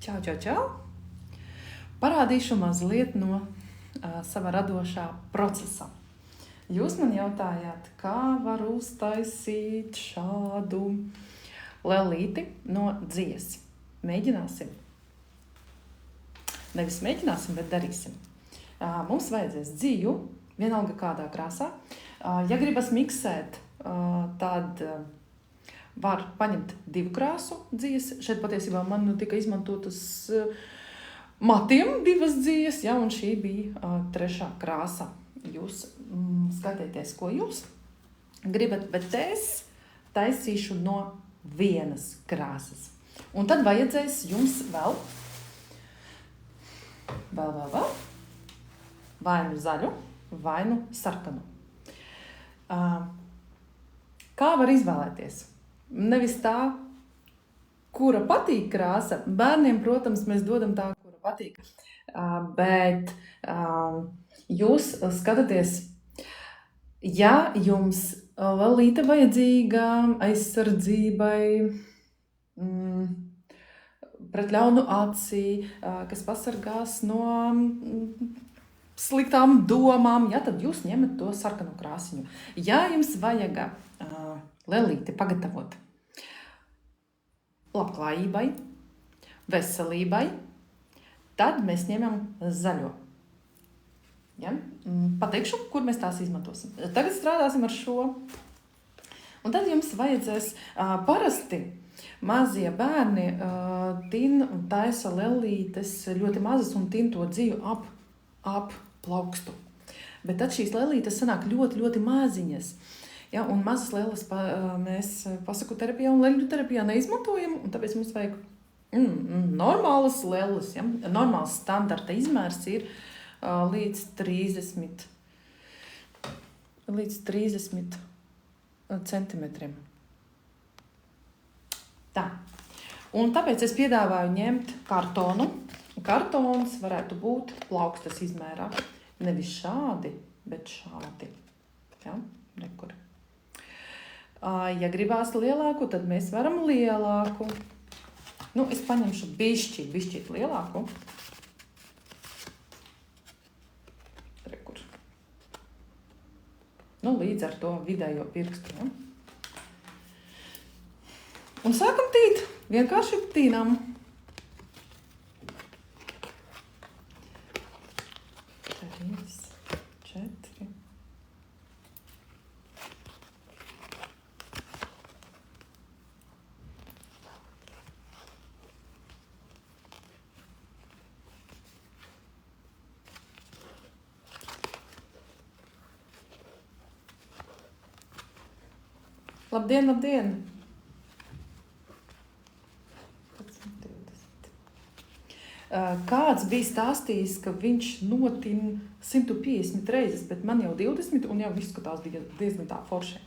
Čau, čau, čau! Parādīšu mazliet no sava radošā procesa. Jūs man jautājāt, kā var uztaisīt šādu lelīti no dzies. Mēģināsim. Nevis mēģināsim, bet darīsim. Mums vajadzēs dziju, vienalga kādā krāsā. Ja gribas miksēt, tad var paņemt 2 krāsu dzijas. Šeit patiesībā man tika izmantotas matiem 2 dzijas, ja, un šī bija 3. krāsa. Jūs skatieties, ko jūs gribat, bet es taisīšu no 1 krāsas. Un tad vajadzēs jums vēl vai nu zaļu, vai nu sarkanu. Kā var izvēlēties? Nevis tā, kura patīk krāsa. Bērniem, protams, mēs dodam tā, kura patīk. Bet jūs skatāties, ja jums lelīte vajadzīga aizsardzībai, pret ļaunu acī, kas pasargās no sliktām domām, ja, tad jūs ņemat to sarkanu krāsiņu. Ja jums vajag lelīti pagatavot labklājībai, veselībai, tad mēs ņemam zaļo. Ja? Pateikšu, kur mēs tās izmantosim. Tagad strādāsim ar šo. Un tad jums vajadzēs parasti mazie bērni taisa lelītes ļoti mazas un tin to dziju ap plaukstu. Bet tad šīs lelītes sanāk ļoti, ļoti maziņas. Ja, un mazas lēles mēs pasaku terapijā un leļu terapijā neizmantojam, un tāpēc mums vajag normālas lēles. Ja? Normāls standarta izmērs ir līdz 30 centimetriem. Tā. Un tāpēc es piedāvāju ņemt kartonu. Kartons varētu būt plaukstas izmērā. Nevis šādi, bet šādi. Ja? Rekur. Ja gribās lielāku, tad mēs varam lielāku. Nu, es paņemšu bišķīt lielāku. Rekur. Nu, līdz ar to vidējo pirkstu. Ja? Un sākam tīt. Vienkārši tīnam. Labdien, labdien! Kāds bija stāstījis, ka viņš notin 150 reizes, bet man jau 20 un jau izskatās diezgan tā forši.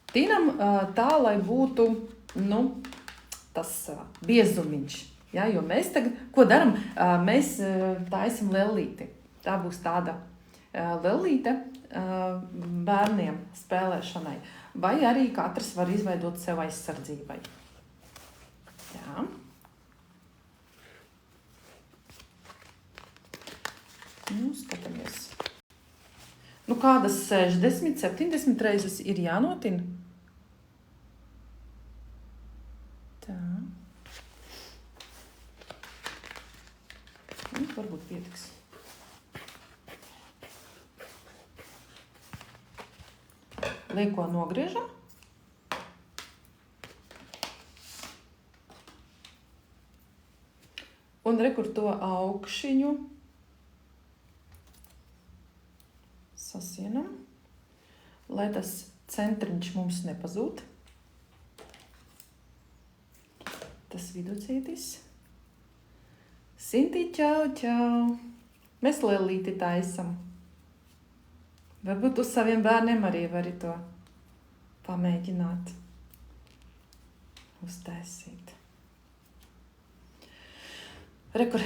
Tinam tā, lai būtu tas biezumiņš. Ja, jo mēs tagad, ko daram? Mēs taisim lelīti. Tā būs tāda lelīte bērniem spēlēšanai. Vai arī katrs var izveidot sev aizsardzībai. Jā. Skatāmies. Kādas 60, 70 reizes ir jānotina. Tā. Varbūt pietiks. Lieko nogriežam. Un rekur to augšiņu sasienam, lai tas centriņš mums nepazūd. Tas viducītis. Sintī, čau, čau! Mēs lelīti taisam. Varbūt tu saviem bērniem arī vari to pamēģināt uztaisīt. Rekur,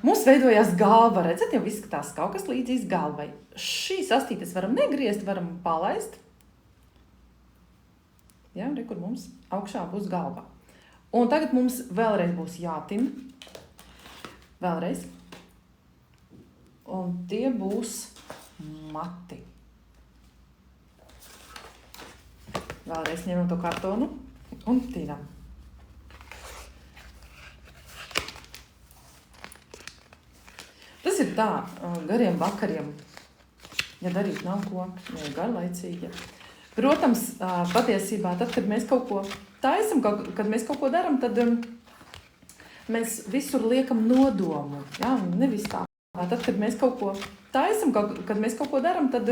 mums veidojās galva, redzat, jau izskatās kaut kas līdzīgs galvai. Šīs astītes varam negriezt, varam palaist. Ja, rekur mums augšā būs galva. Un tagad mums vēlreiz būs jātin. Vēlreiz. Un tie būs mati. Vēlreiz ņemam to kartonu un tinam. Tas ir tā, gariem vakariem, ja darīt nav ko, ja garlaicīgi. Protams, patiesībā, tad, kad mēs kaut ko taisam, kad mēs kaut ko daram, tad mēs visur liekam nodomu. Ja? Nevis tā. Tad, kad mēs kaut ko taisam, kad mēs kaut ko daram, tad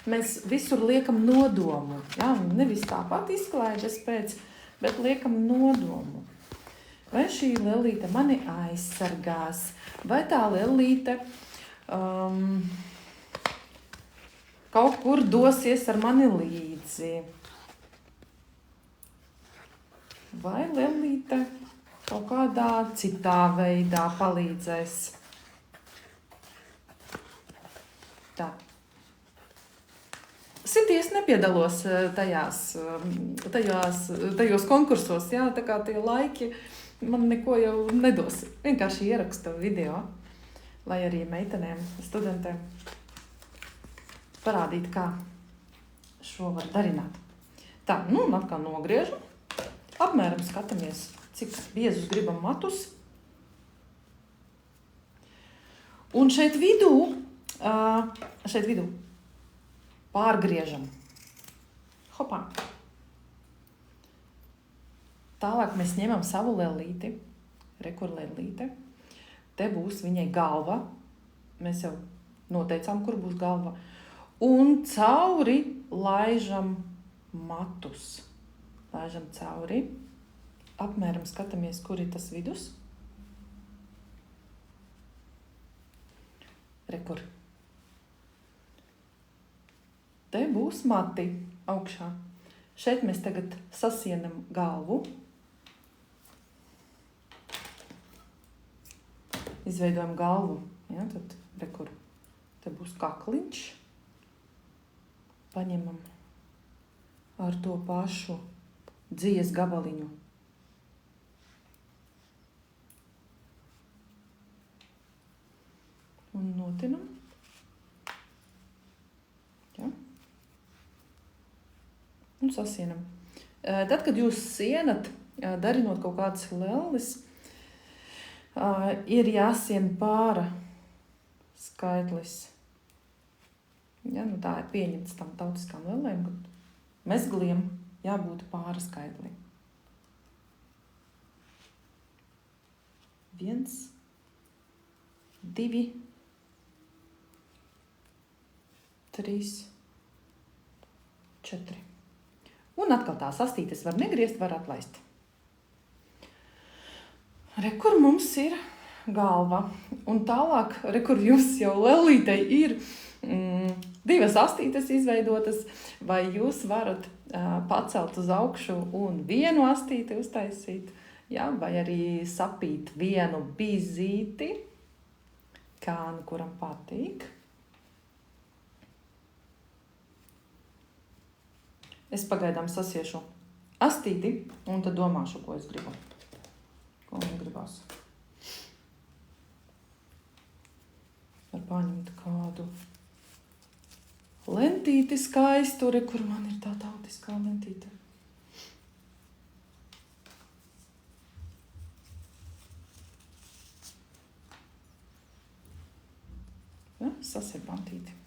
mēs visur liekam nodomu. Ja? Nevis tāpat izklaides pēc, bet liekam nodomu. Vai šī lelīte mani aizsargās? Vai tā lelīte kaut kur dosies ar mani līdzi? Vai lelīte kaut kādā citā veidā palīdzēs? Tā. Sities nepiedalos tajos konkursos, jā, tā kā tie laiki man neko jau nedos. Vienkārši ierakstu video, lai arī meitenēm, studentēm parādītu, kā šo var darināt. Tā, nu un atkal nogriežam. Apmēram skatāmies, cik biezus gribam matus. Un šeit vidū pārgriežam. Hopā. Tālāk mēs ņemam savu lelīti, rekur lelīte. Te būs viņai galva. Mēs jau noteicām, kur būs galva. Un cauri laižam matus. Laižam cauri. Apmēram skatāmies, kur ir tas vidus. Rekur. Te būs mati augšā. Šeit mēs tagad sasienam galvu. Izveidojam galvu. Ja, tad rekur. Te būs kakliņš. Paņemam ar to pašu dzīves gabaliņu. Un notinam. Ja. Un sasienam. Tad, kad jūs sienat, darinot kaut kādas lelles, ir jāsien pāra skaitlis. Ja, nu tā ir pieņemts tam tautiskām lellēm, kad mezgliem jābūt pāra skaitlim. 1, 2, 3, 4. Un atkal tās astītes var negriezt, var atlaist. Rekur mums ir galva. Un tālāk, rekur jums jau lelītei ir 2 astītes izveidotas, vai jūs varat pacelt uz augšu un 1 astīti uztaisīt, ja? Vai arī sapīt 1 bizīti, kā nu kuram patīk. Es pagaidām sasiešu astīti un tad domāšu, ko es gribu. Ko man gribās. Var paņemt kādu lentīti skaistu, kur man ir tā tautiskā lentīte. Ja, sasiet bantīti.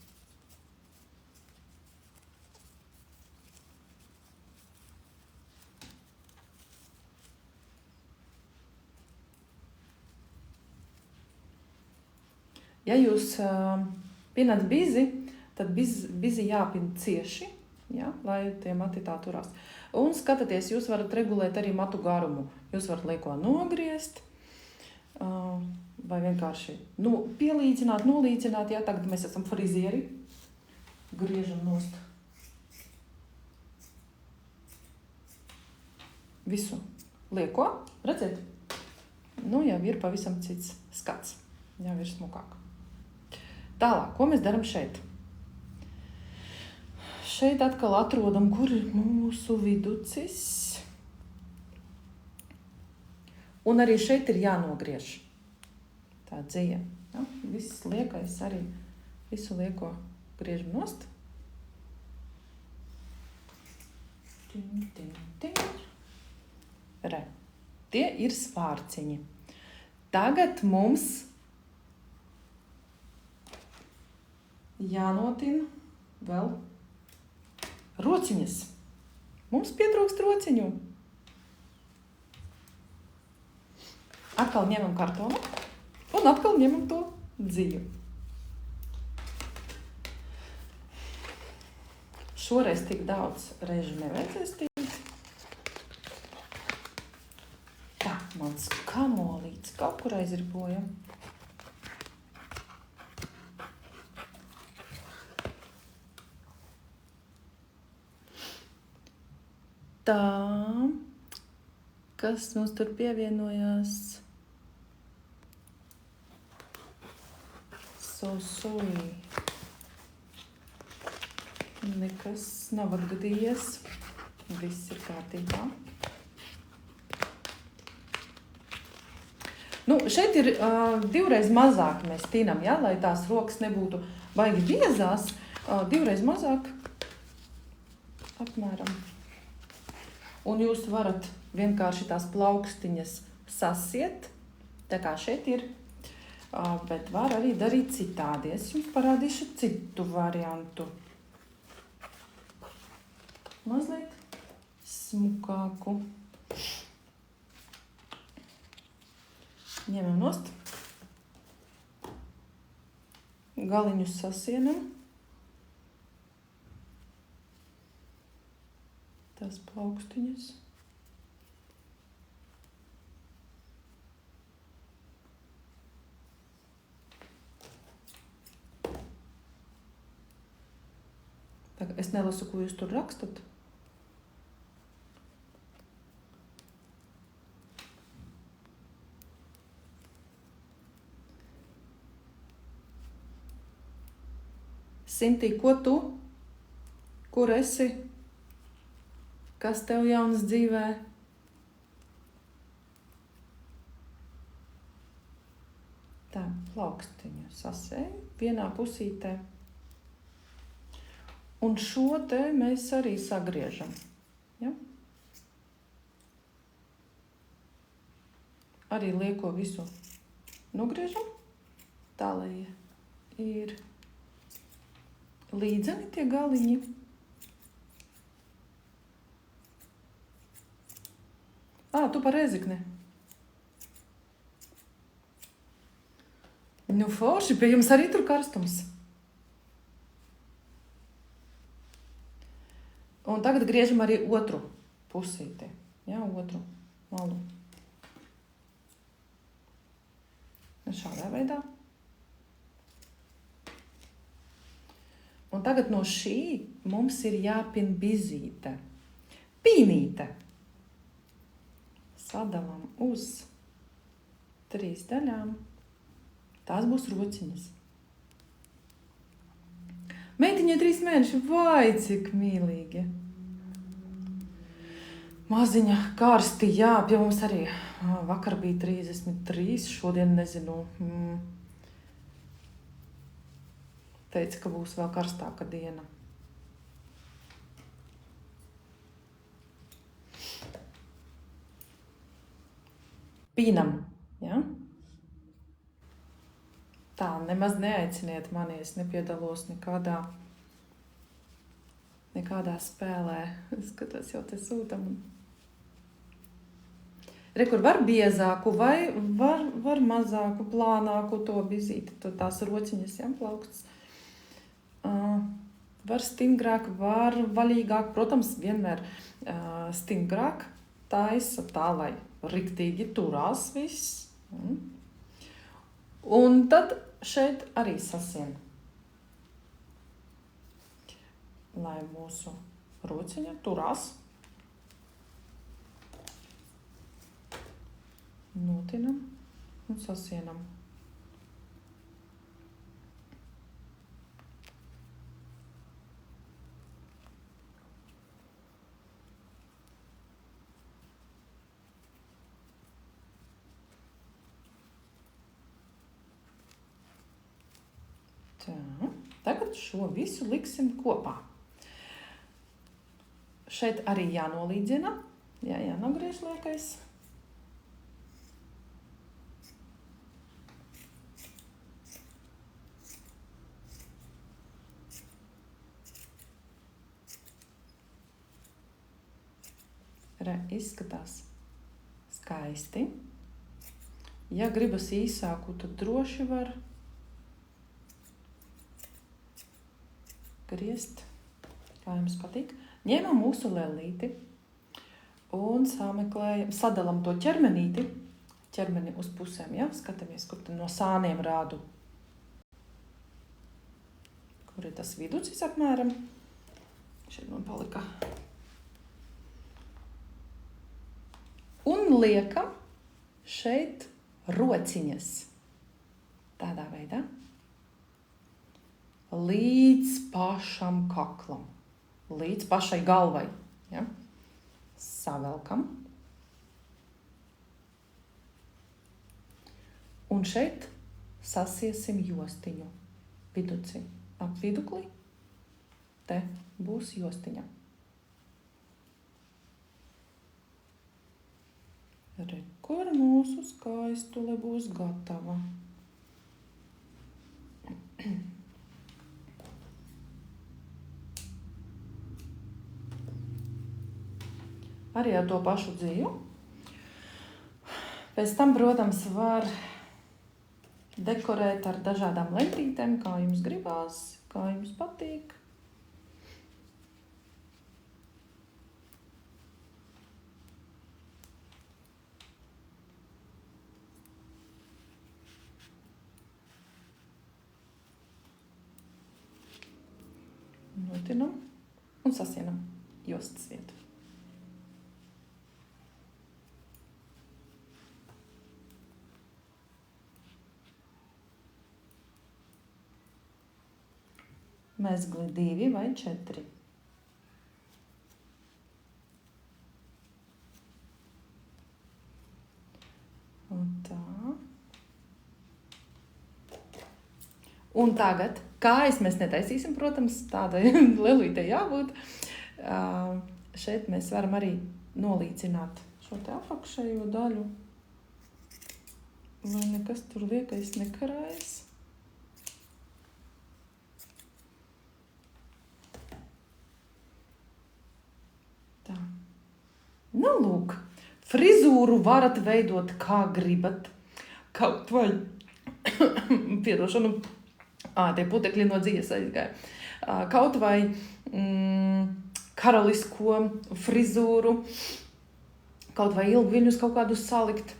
Ja jūs pinat bizi, tad bizi jāpina cieši, ja, lai tie mati tā turās. Un skatāties, jūs varat regulēt arī matu garumu. Jūs varat lieko nogriezt, vai vienkārši pielīdzināt, nolīdzināt. Ja, tagad mēs esam frizieri, griežam nost. Visu lieko, redzēt? Nu, jau ir pavisam cits skats. Jau ir smukāk. Tālāk, ko mēs daram šeit? Šeit atkal atrodam, kur ir mūsu viducis. Un arī šeit ir jānogriež. Tā dzija. Ja? Viss liekais arī. Visu lieko griežam nost. Re. Tie ir svārciņi. Tagad mums jānotina vēl rociņas. Mums pietrūkst rociņu. Atkal ņemam kartonu un atkal ņemam to dziju. Šoreiz tik daudz reižu nevajadzēs tīt. Tā, mans kamolīts kaut kur aizriboja. Tā, kas mums tur pievienojās? Sorry. Nekas nav atgadījies. Viss ir kārtībā. Nu, šeit ir divreiz mazāk mēs tinam, ja? Lai tās rokas nebūtu baigi biezās. Divreiz mazāk apmēram. Un jūs varat vienkārši tās plaukstiņas sasiet, tā kā šeit ir, bet var arī darīt citādi. Es jums parādīšu citu variantu. Mazliet smukāku. Ņemam nost. Galiņus sasienam. Tās plaukstiņas. Es nelasu, ko jūs tur rakstat. Sintī, ko tu? Kur esi? Kas tev jaunas dzīvē? Tā, plaukstiņu sasēju vienā pusītē. Un šo te mēs arī sagriežam. Ja? Arī lieko visu nogriežam. Tā, lai ir līdzeni tie galiņi. Tu par rezikni. Nu, forši, pie jums arī tur karstums. Un tagad griežam arī otru pusīti. Jā, otru malu. Šādā veidā. Un tagad no šī mums ir jāpin bizīte. Pīnīte. Sadalam uz 3 daļām. Tās būs rociņas. Meitiņai 3 mēneši, vai cik mīlīgi. Maziņa karsti, jā, pie mums arī vakar bija 33, šodien nezinu. Teica, ka būs vēl karstāka diena. Pīnam, jā? Tā, nemaz neaiciniet mani, es nepiedalos nekādā spēlē. Skatos, jau te sūtam. Kur var biezāku vai var mazāku, plānāku to bizīti, tās rociņas, ja, plaukstas. Var stingrāk, var vaļīgāk. Protams, vienmēr stingrāk taisa tā, lai riktīgi turās viss. Un tad šeit arī sasien. lai mūsu rociņa turās. Notinam un sasienam. Tā, tagad šo visu liksim kopā. Šeit arī jānolīdzina, jānogriež liekais. Izskatās skaisti. Ja gribas īsāku, tad droši var griezt, kā jums patīk. Ņemam mūsu lellīti un sadalam to ķermeni uz pusēm, ja? Skatāmies, kur no sāniem rādu. Kur ir tas viducis apmēram? Šeit man palika. Un liekam šeit rociņas. Tādā veidā. Līdz pašam kaklam. Līdz pašai galvai. Ja? Savelkam. Un šeit sasiesim jostiņu. Viduci. Ap vidukli. Te būs jostiņa. Kur mūsu skaistule būs gatava. Arī ar to pašu dzīvu. Pēc tam, protams, var dekorēt ar dažādām lentītēm, kā jums gribās, kā jums patīk. Notinam un sasienam jostas vietu. Mezgli 2 vai 4. Un tā. Un tagad, kājas mēs netaisīsim, protams, tādai lelītei jābūt. Šeit mēs varam arī nolīcināt šo te apakšējo daļu, lai nekas tur liekais nekarājas. Tā. Nu, lūk, frizūru varat veidot kā gribat. Kaut vai, piedošanu, tie putekļi no dzīves aizgāja. Kaut vai karalisko frizūru, kaut vai ilgviļņus kaut kādus salikt.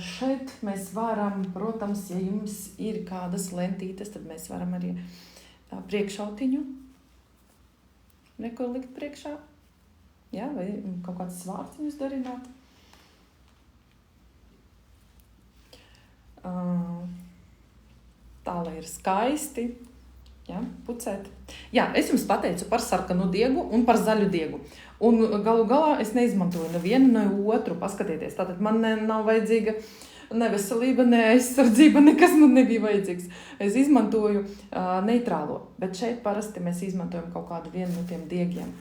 Šeit mēs varam, protams, ja jums ir kādas lentītes, tad mēs varam arī priekšautiņu neko likt priekšā. Ja, vai kaut kādas svārciņus darināt. Tā, lai ir skaisti, ja, pucēt. Jā, es jums pateicu par sarkanu diegu un par zaļu diegu. Un galu galā es neizmantoju nevienu, ne otru. Paskatieties, tātad man nav vajadzīga ne veselība, ne aizsardzība, nekas man nebija vajadzīgs. Es izmantoju neitrālo, bet šeit parasti mēs izmantojam kaut kādu vienu no tiem diegiem.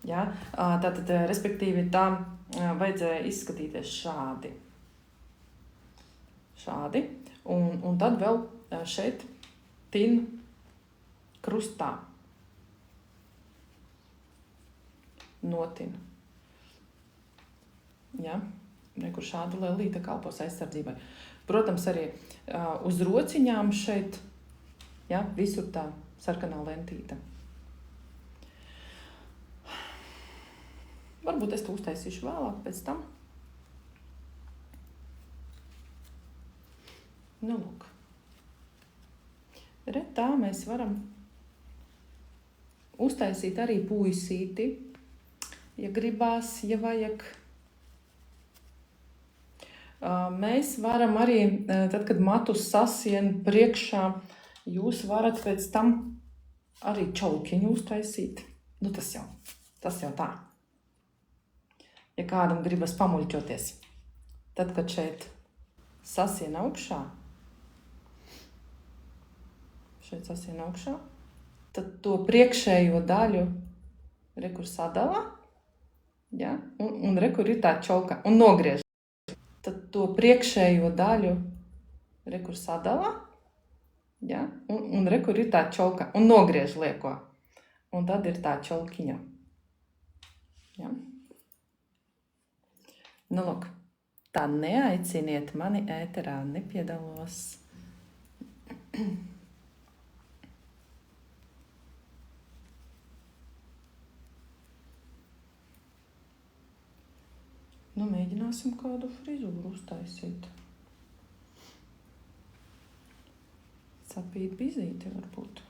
Ja? Tātad, respektīvi, tā vajadzēja izskatīties šādi. Šādi. Un tad vēl šeit tin krustā. Notin. Ja? Kur šāda lelīte kalpos aizsardzībai. Protams, arī uz rociņām šeit, ja, visur tā sarkanā lentīte. Varbūt es to uztaisīšu vēlāk pēc tam. Nu, lūk. Tā mēs varam uztaisīt arī puisīti, ja gribās, ja vajag. Mēs varam arī, tad, kad matus sasien priekšā, jūs varat pēc tam arī čaukiņu uztaisīt. Nu, tas jau tā. Ja kādam gribas pamuļķoties, tad, kad šeit sasien augšā, tad to priekšējo daļu rekur sadala, ja? un rekur ir tā čauka, un nogriež. Tad to priekšējo daļu rekur sadala, ja? un rekur ir tā čauka, un nogriež lieko. Un tad ir tā čaukiņa. Ja? Nu, lūk, tā neaiciniet mani ēterā, nepiedalos. Nu, mēģināsim kādu frizūru uztaisīt. Sapīt bizīti varbūt.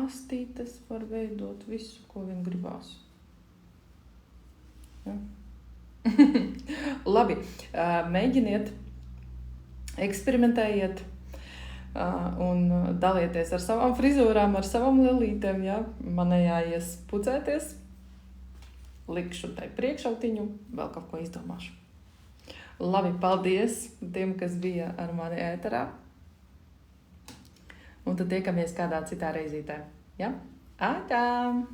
Astītes var veidot visu, ko vien gribās. Ja? Labi, mēģiniet, eksperimentējiet un dalieties ar savām frizūrām, ar savām lelītēm. Ja? Manējā ies pucēties, likšu tai priekšautiņu, vēl kaut ko izdomāšu. Labi, paldies tiem, kas bija ar mani ēterā. Un tad tiekamies kādā citā reizītē. Ja? Ātām!